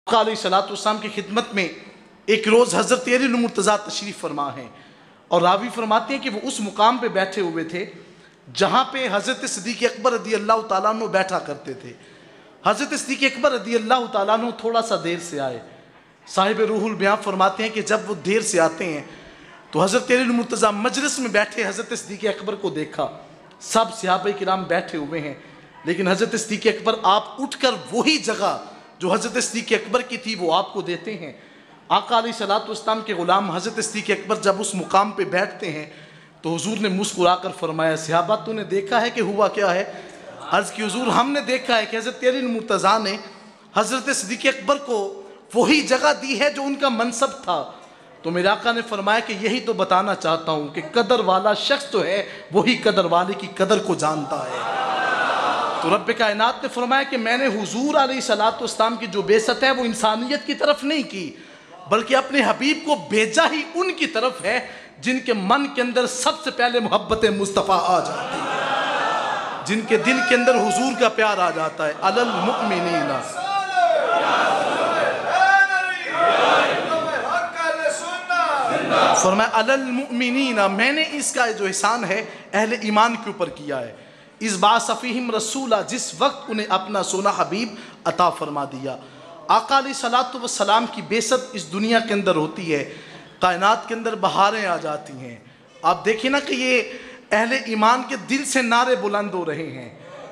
آقا علیہ السلام کی خدمت میں ایک روز حضرت علی المرتضیٰ تشریف فرما ہیں، اور راوی فرماتے ہیں کہ وہ اس مقام پہ بیٹھے ہوئے تھے جہاں پہ حضرت صدیق اکبر رضی اللہ تعالیٰ عنہ بیٹھا کرتے تھے۔ حضرت صدیق اکبر رضی اللہ تعالیٰ عنہ تھوڑا سا دیر سے آئے۔ صاحب روح البیان فرماتے ہیں کہ جب وہ دیر سے آتے ہیں تو حضرت علی المرتضیٰ مجلس میں بیٹھے حضرت صدیق اکبر کو دیکھا۔ سب صحابہ کرام بیٹھے ہوئے ہیں، لیکن حضرت صدیق اکبر آپ اٹھ کر وہی جگہ جو حضرت صدیق اکبر کی تھی وہ آپ کو دیتے ہیں۔ آقا علیہ السلام کے غلام حضرت صدیق اکبر جب اس مقام پہ بیٹھتے ہیں تو حضور نے مسکرا کر فرمایا، صحابہ تو نے دیکھا ہے کہ ہوا کیا ہے؟ عرض کی حضور ہم نے دیکھا ہے کہ حضرت علی المرتضیٰ نے حضرت صدیق اکبر کو وہی جگہ دی ہے جو ان کا منصب تھا۔ تو میرے آقا نے فرمایا کہ یہی تو بتانا چاہتا ہوں کہ قدر والا شخص تو ہے وہی قدر والے کی قدر کو جانتا ہے۔ تو رب کائنات نے فرمایا کہ میں نے حضور علیہ السلام کی جو بعثت ہے وہ انسانیت کی طرف نہیں کی، بلکہ اپنے حبیب کو بھیجا ہی ان کی طرف ہے جن کے من کے اندر سب سے پہلے محبت مصطفیٰ آ جاتی ہے، جن کے دل کے اندر حضور کا پیار آ جاتا ہے۔ علی المؤمنین، فرمایا علی المؤمنین، میں نے اس کا جو احسان ہے اہل ایمان کے اوپر کیا ہے۔ اس بعث فیہم رسولا، جس وقت انہیں اپنا سونا حبیب عطا فرما دیا۔ آقا علیہ السلام کی بعثت اس دنیا کے اندر ہوتی ہے، کائنات کے اندر بہاریں آ جاتی ہیں۔ آپ دیکھیں نا کہ یہ اہل ایمان کے دل سے نعرے بلند ہو رہے ہیں،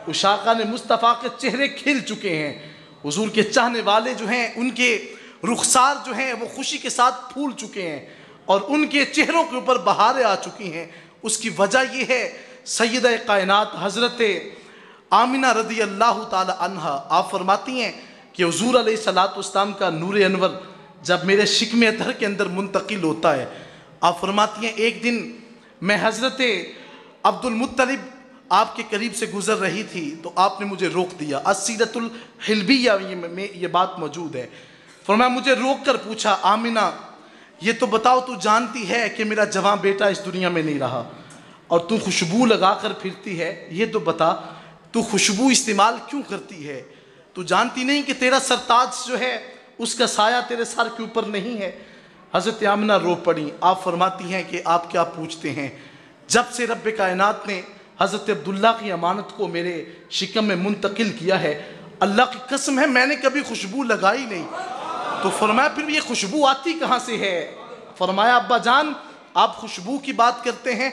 اس آقا نے مصطفیٰ کے چہرے کھل چکے ہیں، حضور کے چاہنے والے جو ہیں ان کے رخسار جو ہیں وہ خوشی کے ساتھ پھول چکے ہیں، اور ان کے چہروں کے اوپر بہاریں آ چکی ہیں۔ اس کی وجہ یہ ہے سیدہ کائنات حضرت آمنہ رضی اللہ تعالی عنہ، آپ فرماتی ہیں کہ حضور علیہ السلام کا نور انور جب میرے شکم اطہر کے اندر منتقل ہوتا ہے، آپ فرماتی ہیں ایک دن میں حضرت عبد المطلب آپ کے قریب سے گزر رہی تھی تو آپ نے مجھے روک دیا۔ السیرۃ الحلبیہ میں یہ بات موجود ہے۔ فرمایا مجھے روک کر پوچھا، آمنہ یہ تو بتاؤ تو جانتی ہے کہ میرا جوان بیٹا اس دنیا میں نہیں رہا، اور تو خوشبو لگا کر پھرتی ہے، یہ تو بتا تو خوشبو استعمال کیوں کرتی ہے؟ تو جانتی نہیں کہ تیرا سرتاج جو ہے اس کا سایہ تیرے سر کے اوپر نہیں ہے؟ حضرت آمنہ رو پڑی۔ آپ فرماتی ہیں کہ آپ کیا پوچھتے ہیں؟ جب سے رب کائنات نے حضرت عبداللہ کی امانت کو میرے شکم میں منتقل کیا ہے، اللہ کی قسم ہے میں نے کبھی خوشبو لگائی نہیں۔ تو فرمایا پھر یہ خوشبو آتی کہاں سے ہے؟ فرمایا ابا جان آپ خوشبو کی بات کرتے ہیں،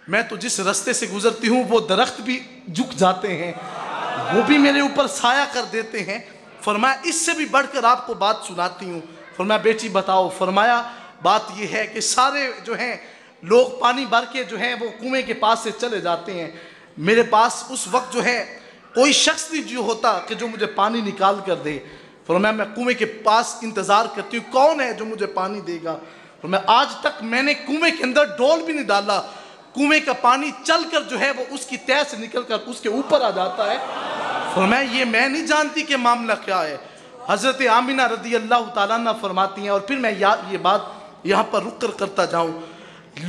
میں تو جس رستے سے گزرتی ہوں وہ درخت بھی جھک جاتے ہیں، وہ بھی میرے اوپر سایہ کر دیتے ہیں۔ فرمایا اس سے بھی بڑھ کر آپ کو بات سناتی ہوں۔ فرمایا بیٹی بتاؤ۔ فرمایا بات یہ ہے کہ سارے جو ہیں لوگ پانی بھر کے جو ہیں وہ کنویں کے پاس سے چلے جاتے ہیں، میرے پاس اس وقت جو ہے کوئی شخص نہیں جو ہوتا کہ جو مجھے پانی نکال کر دے۔ فرمایا میں کنویں کے پاس انتظار کرتی ہوں کون ہے جو مجھے پانی دے گا۔ فرمایا آج تک میں نے کنویں کے اندر ڈول بھی نہیں ڈالا، کنویں کا پانی چل کر جو ہے وہ اس کی تہہ سے نکل کر اس کے اوپر آ جاتا ہے۔ فرمایا یہ میں نہیں جانتی کہ معاملہ کیا ہے۔ حضرت آمنہ رضی اللہ تعالیٰ عنہ فرماتی ہیں، اور پھر میں یہ بات یہاں پر رک کر کرتا جاؤں،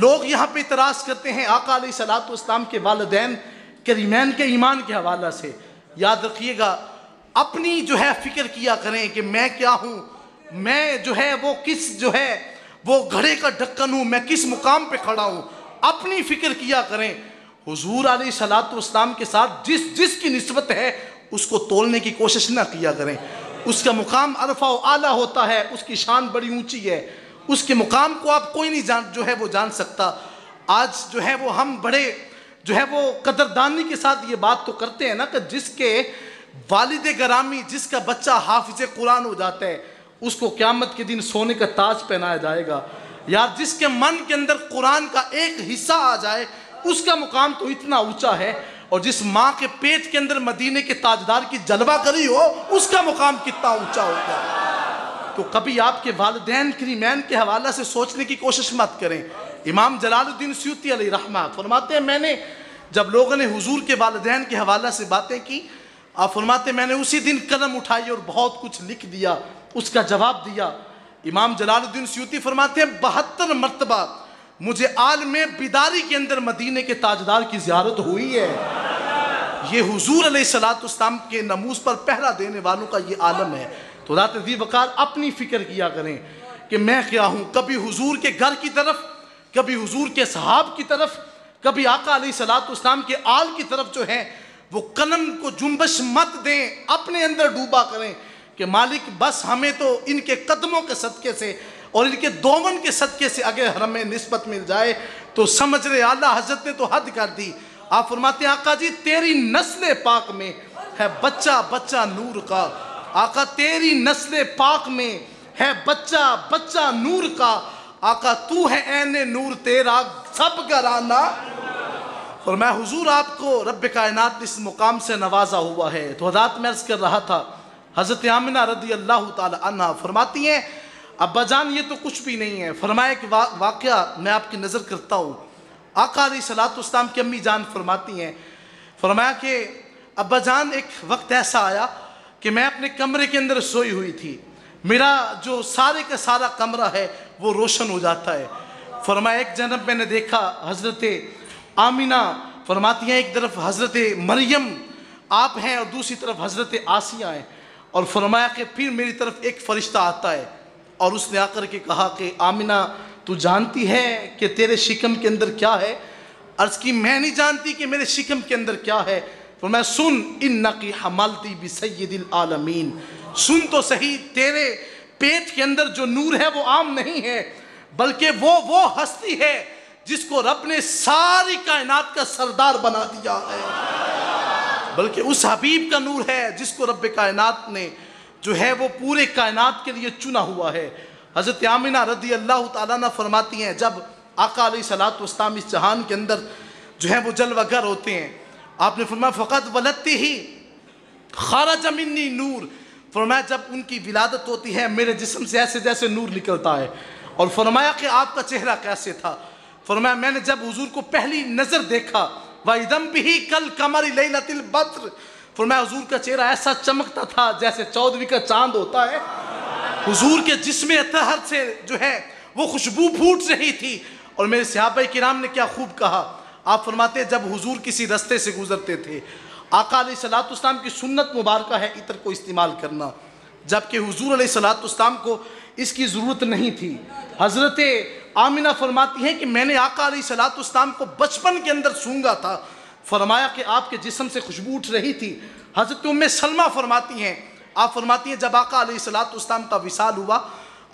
لوگ یہاں پہ اعتراض کرتے ہیں آقا علیہ السلام کے والدین کریمین کے ایمان کے حوالہ سے۔ یاد رکھیے گا اپنی جو ہے فکر کیا کریں کہ میں کیا ہوں، میں جو ہے وہ کس جو ہے وہ گھڑے کا ڈھکن ہوں، میں کس مقام پہ کھڑا ہوں، اپنی فکر کیا کریں۔ حضور علیہ السلام کے ساتھ جس کی نسبت ہے اس کو تولنے کی کوشش نہ کیا کریں۔ اس کا مقام عرفہ و اعلیٰ ہوتا ہے، اس کی شان بڑی اونچی ہے، اس کے مقام کو آپ کوئی نہیں جان سکتا۔ آج جو ہے وہ ہم بڑے جو ہے وہ قدردانی کے ساتھ یہ بات تو کرتے ہیں نا کہ جس کے والد گرامی جس کا بچہ حافظ قرآن ہو جاتا ہے اس کو قیامت کے دن سونے کا تاج پہنایا جائے گا۔ یار جس کے من کے اندر قرآن کا ایک حصہ آ جائے اس کا مقام تو اتنا اونچا ہے، اور جس ماں کے پیٹ کے اندر مدینے کے تاجدار کی جلوہ گری ہو اس کا مقام کتنا اونچا ہوگا۔ تو کبھی آپ کے والدین کریمین کے حوالہ سے سوچنے کی کوشش مت کریں۔ امام جلال الدین سیوطی علیہ رحمہ فرماتے ہیں میں نے جب لوگوں نے حضور کے والدین کے حوالہ سے باتیں کی، آپ فرماتے ہیں میں نے اسی دن قلم اٹھائی اور بہت کچھ لکھ دیا، اس کا جواب دیا۔ امام جلال الدین سیوطی فرماتے ہیں 72 مرتبہ مجھے عالم بیداری کے اندر مدینے کے تاجدار کی زیارت ہوئی ہے۔ یہ حضور علیہ السلام کے ناموس پر پہرا دینے والوں کا یہ عالم ہے۔ تو ذات ذی وقار اپنی فکر کیا کریں کہ میں کیا ہوں. کبھی حضور کے گھر کی طرف، کبھی حضور کے صحاب کی طرف، کبھی آقا علیہ الصلوۃ والسلام کے آل کی طرف جو ہے وہ قلم کو جنبش مت دیں، اپنے اندر ڈوبا کریں کہ مالک بس ہمیں تو ان کے قدموں کے صدقے سے اور ان کے دومن کے صدقے سے اگر ہمیں نسبت مل جائے تو سمجھ رہے اعلیٰ حضرت نے تو حد کر دی. آپ فرماتے ہیں آقا جی تیری نسل پاک میں ہے بچہ بچہ نور کا. آقا تیری نسل پاک میں ہے بچہ بچہ نور کا. آقا تو ہے عین نور تیرا سب گھرانہ. اور میں حضور آپ کو رب کائنات اس مقام سے نوازا ہوا ہے. تو حضرات میں عرض کر رہا تھا حضرت آمنہ رضی اللہ تعالی عنہ فرماتی ہیں ابا جان یہ تو کچھ بھی نہیں ہے. فرمایا کہ واقعہ میں آپ کی نظر کرتا ہوں. آقا علیہ الصلوۃ والسلام کی امی جان فرماتی ہیں، فرمایا کہ ابا جان ایک وقت ایسا آیا کہ میں اپنے کمرے کے اندر سوئی ہوئی تھی، میرا جو سارے کا سارا کمرہ ہے وہ روشن ہو جاتا ہے. فرمایا ایک جانب میں نے دیکھا حضرت آمنہ فرماتی ہیں ایک طرف حضرت مریم آپ ہیں اور دوسری طرف حضرت آسیہ ہیں. اور فرمایا کہ پھر میری طرف ایک فرشتہ آتا ہے اور اس نے آ کر کے کہا کہ آمنہ تو جانتی ہے کہ تیرے شکم کے اندر کیا ہے؟ عرض کی میں نہیں جانتی کہ میرے شکم کے اندر کیا ہے. فرمایا سن انکی حملتی بسید العالمین. سن تو صحیح تیرے پیٹ کے اندر جو نور ہے وہ عام نہیں ہے بلکہ وہ ہستی ہے جس کو رب نے ساری کائنات کا سردار بنا دیا ہے، بلکہ اس حبیب کا نور ہے جس کو رب کائنات نے جو ہے وہ پورے کائنات کے لیے چنا ہوا ہے. حضرت آمنہ رضی اللہ تعالیٰ عنہ فرماتی ہیں جب آقا علیہ الصلوۃ والسلام اس جہان کے اندر جو ہے وہ جلوہ گر ہوتے ہیں، آپ نے فرمایا فقط ولدتی ہی خرج منی نور. فرمایا جب ان کی ولادت ہوتی ہے میرے جسم سے ایسے جیسے نور نکلتا ہے. اور فرمایا کہ آپ کا چہرہ کیسے تھا؟ فرمایا میں نے جب حضور کو پہلی نظر دیکھا وَإِذَا بِهِ كَالْقَمَرِ لَيْلَةِ الْبَدْرِ. فرمایا حضور کا چہرہ ایسا چمکتا تھا جیسے 14ویں کا چاند ہوتا ہے. حضور کے جسم اطہر سے جو ہے وہ خوشبو پھوٹ رہی تھی. اور میرے صحابہ کرام نے کیا خوب کہا، آپ فرماتے ہیں جب حضور کسی رستے سے گزرتے تھے آقا علیہ الصلوۃ والسلام کی سنت مبارکہ ہے عطر کو استعمال کرنا، جبکہ حضور علیہ الصلوۃ والسلام کو اس کی ضرورت نہیں تھی. حضرت آمنہ فرماتی ہیں کہ میں نے آقا علیہ الصلوۃ والسلام کو بچپن کے اندر سونگا تھا. فرمایا کہ آپ کے جسم سے خوشبو اٹھ رہی تھی. حضرت ام سلمہ فرماتی ہیں، آپ فرماتی ہیں جب آقا علیہ الصلوۃ والسلام کا وصال ہوا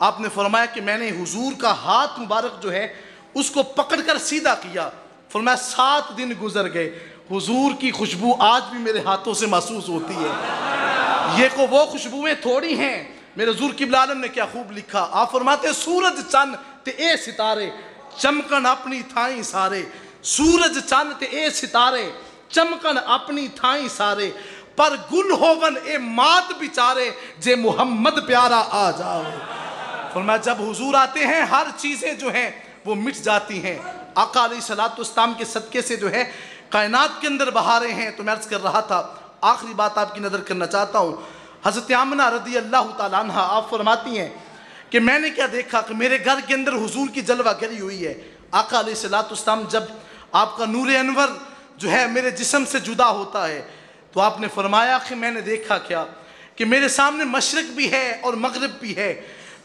آپ نے فرمایا کہ میں نے حضور کا ہاتھ مبارک جو ہے اس کو پکڑ کر سیدھا کیا. فرمایا 7 دن گزر گئے، حضور کی خوشبو آج بھی میرے ہاتھوں سے محسوس ہوتی ہے. یہ کو وہ خوشبوئیں تھوڑی ہیں. میرے حضور قبلہ عالم نے کیا خوب لکھا، آپ فرماتے ہیں سورج چند تے اے ستارے چمکن اپنی تھائیں سارے. سورج چند تے اے ستارے چمکن اپنی تھائیں سارے، پر گل ہوون اے مات بیچارے جے محمد پیارا آ جاوے. فرمایا جب حضور آتے ہیں ہر چیزیں جو ہیں وہ مٹ جاتی ہیں. آقا علیہ الصلوۃ والسلام کے صدقے سے جو ہے کائنات کے اندر بہاریں ہیں. تو میں عرض کر رہا تھا آخری بات آپ کی نظر کرنا چاہتا ہوں. حضرت آمنہ رضی اللہ تعالیٰ عنہ آپ فرماتی ہیں کہ میں نے کیا دیکھا کہ میرے گھر کے اندر حضور کی جلوہ گری ہوئی ہے. آقا علیہ الصلوۃ والسلام جب آپ کا نور انور جو ہے میرے جسم سے جدا ہوتا ہے تو آپ نے فرمایا کہ میں نے دیکھا کیا کہ میرے سامنے مشرق بھی ہے اور مغرب بھی ہے،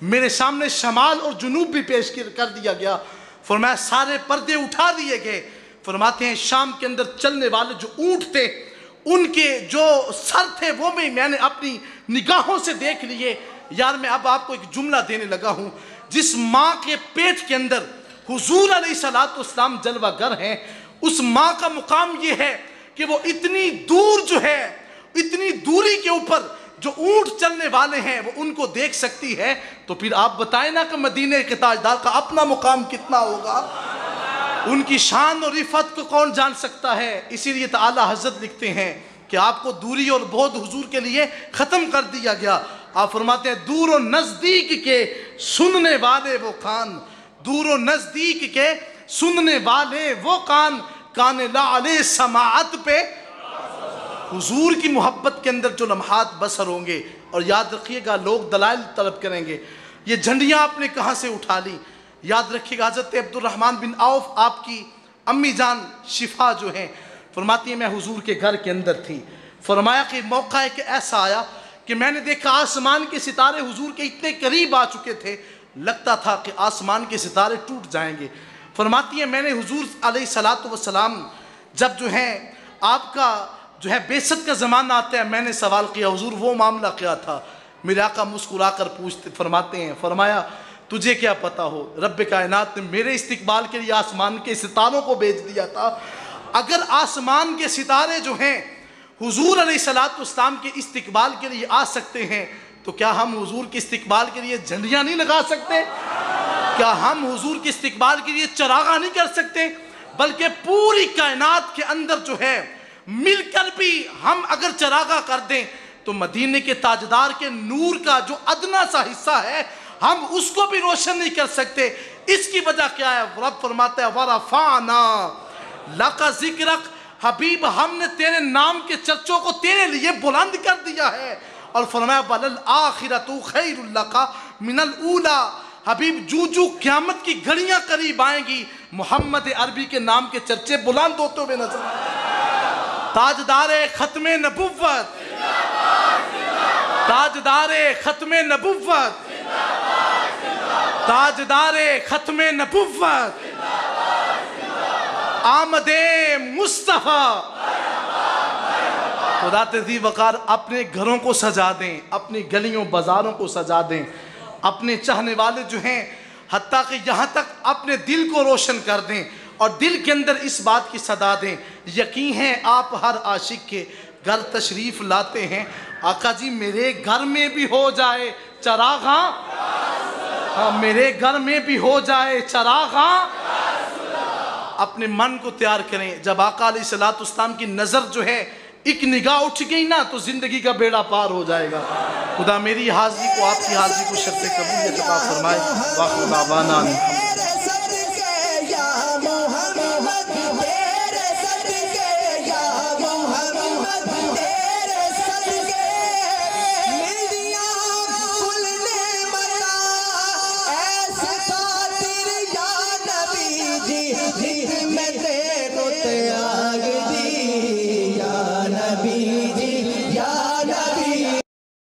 میرے سامنے شمال اور جنوب بھی پیش کر دیا گیا. فرمایا سارے پردے اٹھا دیے گئے. فرماتے ہیں شام کے اندر چلنے والے جو اونٹ تھے ان کے جو سر تھے وہ بھی میں نے اپنی نگاہوں سے دیکھ لیے. یار میں اب آپ کو ایک جملہ دینے لگا ہوں، جس ماں کے پیٹ کے اندر حضور علیہ الصلوۃ والسلام جلوہ گر ہیں اس ماں کا مقام یہ ہے کہ وہ اتنی دور جو ہے اتنی دوری کے اوپر جو اونٹ چلنے والے ہیں وہ ان کو دیکھ سکتی ہے. تو پھر آپ بتائیں نا کہ مدینے کے تاجدار کا اپنا مقام کتنا ہوگا. ان کی شان اور رفعت کو کون جان سکتا ہے. اسی لیے تو اعلیٰ حضرت لکھتے ہیں کہ آپ کو دوری اور بعد حضور کے لیے ختم کر دیا گیا. آپ فرماتے ہیں دور و نزدیک کے سننے والے وہ کان، دور و نزدیک کے سننے والے وہ کان، کان لعلِ سماعت پہ حضور کی محبت کے اندر جو لمحات بسر ہوں گے. اور یاد رکھیے گا لوگ دلائل طلب کریں گے یہ جھنڈیاں آپ نے کہاں سے اٹھا لی. یاد رکھیے گا حضرت عبد الرحمن بن عوف آپ کی امی جان شفا جو ہیں فرماتی ہیں میں حضور کے گھر کے اندر تھی. فرمایا کہ موقع ایک ایسا آیا کہ میں نے دیکھا آسمان کے ستارے حضور کے اتنے قریب آ چکے تھے، لگتا تھا کہ آسمان کے ستارے ٹوٹ جائیں گے۔ فرماتی ہیں میں نے حضور علیہ الصلوۃ والسلام جب جو ہے آپ کا جو ہے بعثت کا زمانہ آتا ہے، میں نے سوال کیا حضور وہ معاملہ کیا تھا؟ میرے آقا مسکرا کر فرماتے ہیں، فرمایا تجھے کیا پتا ہو، رب کائنات نے میرے استقبال کے لیے آسمان کے ستاروں کو بھیج دیا تھا۔ اگر آسمان کے ستارے جو ہیں حضور علیہ الصلوۃ والسلام کے استقبال کے لیے آ سکتے ہیں تو کیا ہم حضور کے استقبال کے لیے جھنڈیاں نہیں لگا سکتے؟ کیا ہم حضور کے استقبال کے لیے چراغاں نہیں کر سکتے؟ بلکہ پوری کائنات کے اندر جو ہے مل کر بھی ہم اگر چراغاں کر دیں تو مدینے کے تاجدار کے نور کا جو ادنا سا حصہ ہے ہم اس کو بھی روشن نہیں کر سکتے۔ اس کی وجہ کیا ہے؟ رب فرماتا ہے وَرَفَعْنَا لَكَ ذِكْرَكَ، حبیب ہم نے تیرے نام کے چرچوں کو تیرے لیے بلند کر دیا ہے۔ اور فرمایا وَلَلْآخِرَةُ خَيْرٌ لَكَ مِنَ الْأُولَىٰ، حبیب جو قیامت کی گھڑیاں قریب آئیں گی محمد عربی کے نام کے چرچے بلند ہوتے ہوئے نظر تاجدار ختم نبوت، تاجدار ختم نبوت، تاجدار ختم نبوت، آمد مصطفیٰ۔ خدا تیزی وقار اپنے گھروں کو سجا دیں، اپنی گلیوں بازاروں کو سجا دیں، اپنے چاہنے والے جو ہیں حتیٰ کہ یہاں تک اپنے دل کو روشن کر دیں اور دل کے اندر اس بات کی صدا دیں، یقین ہے آپ ہر عاشق کے گھر تشریف لاتے ہیں، آقا جی میرے گھر میں بھی ہو جائے چراغاں، میرے گھر میں بھی ہو جائے چراغاں۔ اپنے من کو تیار کریں، جب آقا علیہ الصلوۃ والسلام کی نظر جو ہے ایک نگاہ اٹھ گئی نا تو زندگی کا بیڑا پار ہو جائے گا۔ خدا میری حاضری کو آپ کی حاضری کو شرط قبولیت عطا فرمائے۔ وآخر دعوانا